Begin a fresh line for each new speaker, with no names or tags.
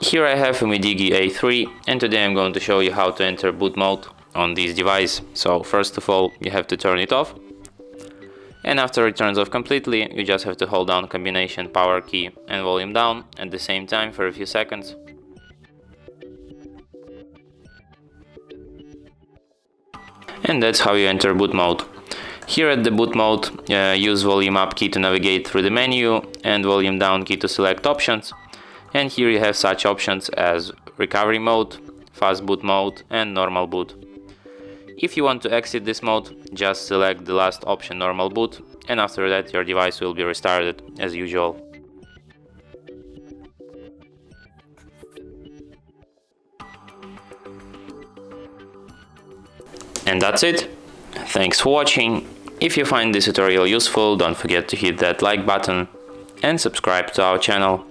Here I have UMIDIGI A3, and today I'm going to show you how to enter boot mode on this device. So first of all, you have to turn it off, and after it turns off completely, you just have to hold down combination power key and volume down at the same time for a few seconds. And that's how you enter boot mode. Here at the boot mode, use volume up key to navigate through the menu and volume down key to select options. And here you have such options as recovery mode, fast boot mode and normal boot. If you want to exit this mode, just select the last option, normal boot, and after that your device will be restarted as usual. And that's it. Thanks for watching. If you find this tutorial useful, don't forget to hit that like button and subscribe to our channel.